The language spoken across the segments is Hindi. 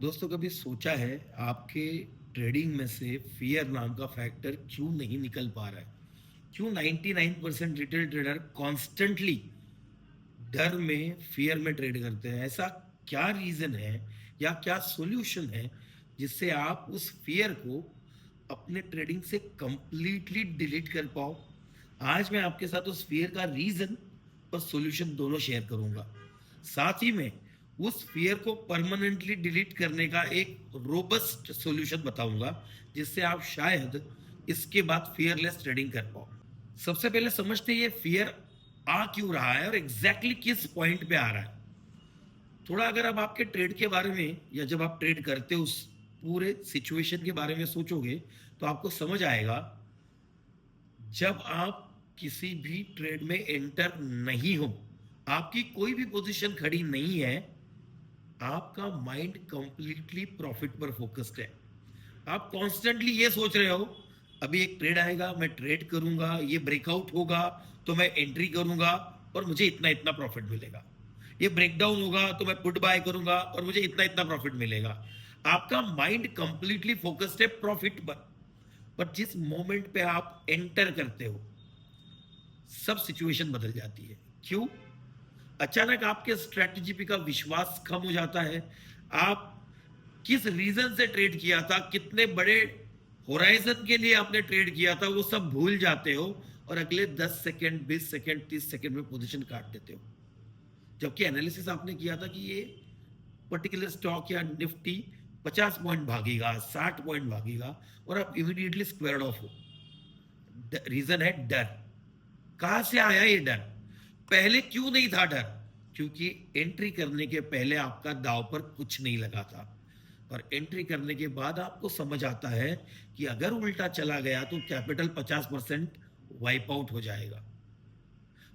दोस्तों, कभी सोचा है आपके ट्रेडिंग में से फियर नाम का फैक्टर क्यों नहीं निकल पा रहा है? क्यों 99% रिटेल ट्रेडर कॉन्स्टेंटली डर में, फियर में ट्रेड करते हैं? ऐसा क्या रीजन है या क्या सॉल्यूशन है जिससे आप उस फियर को अपने ट्रेडिंग से कंप्लीटली डिलीट कर पाओ? आज मैं आपके साथ उस फियर का रीजन और सॉल्यूशन दोनों शेयर करूंगा। साथ ही में उस फियर को परमानेंटली डिलीट करने का एक रोबस्ट सॉल्यूशन बताऊंगा जिससे आप शायद इसके बाद फियरलेस ट्रेडिंग कर पाओ। सबसे पहले समझते हैं ये फियर आ क्यों रहा है और एग्जैक्टली किस पॉइंट पे आ रहा है। थोड़ा अगर आप आपके ट्रेड के बारे में या जब आप ट्रेड करते हो उस पूरे सिचुएशन के बारे में सोचोगे तो आपको समझ आएगा। जब आप किसी भी ट्रेड में एंटर नहीं हो, आपकी कोई भी पोजीशन खड़ी नहीं है, आपका माइंड कंप्लीटली प्रॉफिट पर फोकस्ड है। आप कॉन्स्टेंटली ये सोच रहे हो अभी एक ट्रेड आएगा, मैं ट्रेड करूंगा, ये ब्रेकआउट होगा तो मैं एंट्री करूंगा और मुझे इतना इतना प्रॉफिट मिलेगा। ये ब्रेकडाउन होगा तो मैं पुट बाय करूंगा और मुझे इतना इतना प्रॉफिट मिलेगा। आपका माइंड कंप्लीटली फोकस्ड है प्रॉफिट पर जिस मोमेंट पे आप एंटर करते हो सब सिचुएशन बदल जाती है। क्यों? अचानक आपके स्ट्रेटजी पे का विश्वास कम हो जाता है। आप किस रीजन से ट्रेड किया था, कितने बड़े होराइजन के लिए आपने ट्रेड किया था, वो सब भूल जाते हो और अगले 10 सेकंड, 20 सेकंड, 30 सेकंड में पोजीशन काट देते हो। जबकि एनालिसिस आपने किया था कि ये पर्टिकुलर स्टॉक या निफ्टी 50 पॉइंट भागेगा, 60 पॉइंट भागेगा और आप इमीडिएटली स्क्वायर्ड ऑफ हो। रीजन है डर। कहां से आया ये डर? पहले क्यों नहीं था डर? क्योंकि एंट्री करने के पहले आपका दांव पर कुछ नहीं लगा था और एंट्री करने के बाद आपको समझ आता है कि अगर उल्टा चला गया तो कैपिटल 50% वाइप आउट हो जाएगा।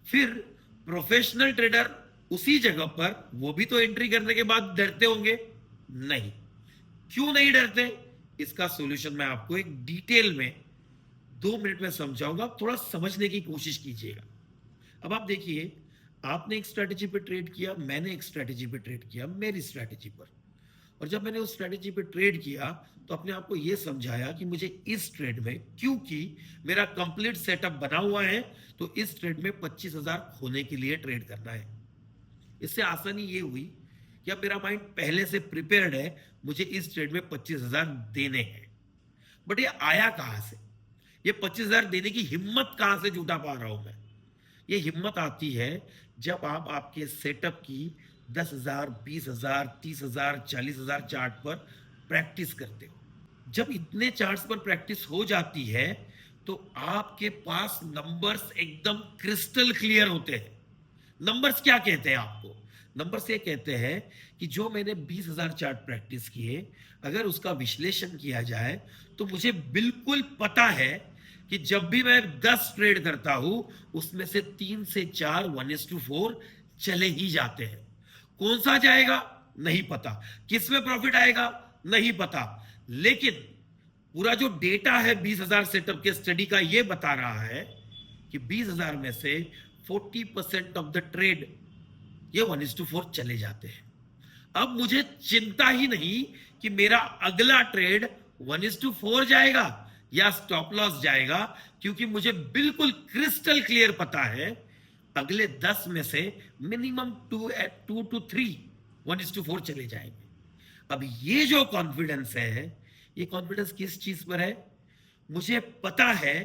फिर प्रोफेशनल ट्रेडर उसी जगह पर वो भी तो एंट्री करने के बाद डरते होंगे? नहीं। क्यों नहीं डरते? इसका सॉल्यूशन मैं आपको एक डिटेल में 2 मिनट में समझाऊंगा। थोड़ा समझने की कोशिश कीजिएगा। अब आप देखिए, आपने एक स्ट्रेटेजी पे ट्रेड किया, मैंने एक स्ट्रेटेजी पे ट्रेड किया, मेरी स्ट्रेटेजी पर। और जब मैंने उस स्ट्रेटेजी पे ट्रेड किया तो अपने आप को यह समझाया कि मुझे इस ट्रेड में, क्योंकि मेरा कंप्लीट सेटअप बना हुआ है, तो इस ट्रेड में 25,000 खोने के लिए ट्रेड करना है। इससे आसानी ये हुई कि अब मेरा माइंड पहले से प्रिपेयर्ड है, मुझे इस ट्रेड में 25,000 देने हैं। बट ये आया कहां से? ये 25,000 देने की हिम्मत कहां से जुटा पा रहा हूं मैं? ये हिम्मत आती है जब आप आपके सेटअप की 10,000, 20,000, 30,000, 40,000 चार्ट पर प्रैक्टिस करते हो। जब इतने चार्ट्स पर प्रैक्टिस हो जाती है तो आपके पास नंबर्स एकदम क्रिस्टल क्लियर होते हैं। नंबर्स क्या कहते हैं आपको? नंबर्स ये कहते हैं कि जो मैंने 20,000 चार्ट प्रैक्टिस किए, अगर उसका विश्लेषण किया जाए तो मुझे बिल्कुल पता है कि जब भी मैं 10 ट्रेड करता हूं उसमें से 3 से 4 1:4 चले ही जाते हैं। कौन सा जाएगा नहीं पता, किस में प्रॉफिट आएगा नहीं पता, लेकिन पूरा जो डेटा है 20,000 सेटअप के स्टडी का ये बता रहा है कि 20,000 में से 40% ऑफ द ट्रेड ये 1:4 चले जाते हैं। अब मुझे चिंता ही नहीं कि मेरा अगला ट्रेड 1:4 जाएगा या स्टॉप लॉस जाएगा, क्योंकि मुझे बिल्कुल क्रिस्टल क्लियर पता है अगले 10 में से मिनिमम 2 to 3 1:4 चले जाएंगे। अब ये जो कॉन्फिडेंस है, ये कॉन्फिडेंस किस चीज पर है? मुझे पता है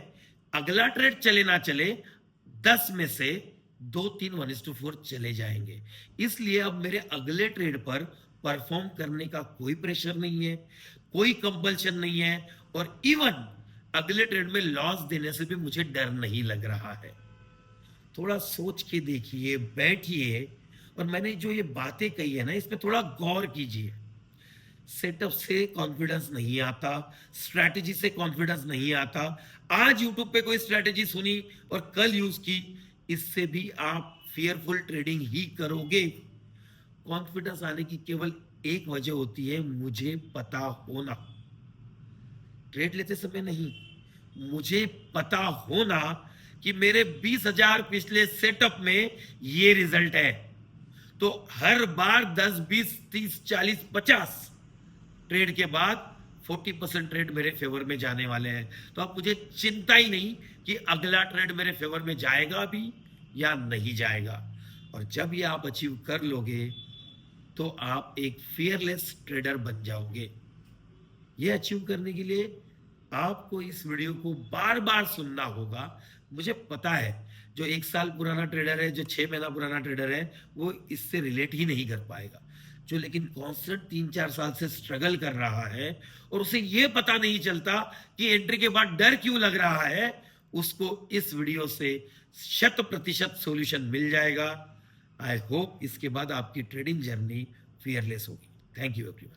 अगला ट्रेड चले ना चले 10 में से 2-3 1:4 चले जाएंगे। इसलिए अब मेरे अगले ट्रेड पर परफॉर्म करने का कोई प्रेशर नहीं है, कोई कंपल्शन नहीं है और इवन अगले ट्रेड में लॉस देने से भी मुझे डर नहीं लग रहा है। थोड़ा सोच के देखिए, बैठिए और मैंने जो ये बातें कही है ना, इस पे थोड़ा गौर कीजिए। सेटअप से कॉन्फिडेंस नहीं आता, स्ट्रैटेजी से कॉन्फिडेंस नहीं आता। आज यूट्यूब पे कोई स्ट्रैटेजी सुनी और कल यूज की, इससे भी आप फियरफुल ट्रेडिंग ही करोगे। कॉन्फिडेंस आने की केवल एक वजह होती है, मुझे पता होना। ट्रेड लेते समय नहीं, मुझे पता होना कि मेरे 20,000 पिछले सेटअप में ये रिजल्ट है। तो हर बार 10, 20, 30, 40, 50 ट्रेड के बाद 40% ट्रेड मेरे फेवर में जाने वाले हैं। तो अब मुझे चिंता ही नहीं कि अगला ट्रेड मेरे फेवर में जाएगा भी या नहीं जाएगा। और जब ये आप अचीव कर लोगे तो आप एक फियरलेस ट्रेडर बन जाओगे। ये अचीव करने के लिए आपको इस वीडियो को बार बार सुनना होगा। मुझे पता है जो 1 साल पुराना ट्रेडर है, जो 6 महीना पुराना ट्रेडर है, वो इससे रिलेट ही नहीं कर पाएगा। जो लेकिन कॉन्स्टेंट 3-4 साल से स्ट्रगल कर रहा है और उसे ये पता नहीं चलता कि एंट्री के बाद डर क्यों लग रहा है, उसको इस वीडियो से 100% सॉल्यूशन मिल जाएगा। आई होप इसके बाद आपकी ट्रेडिंग जर्नी फियरलेस होगी। Thank you everyone.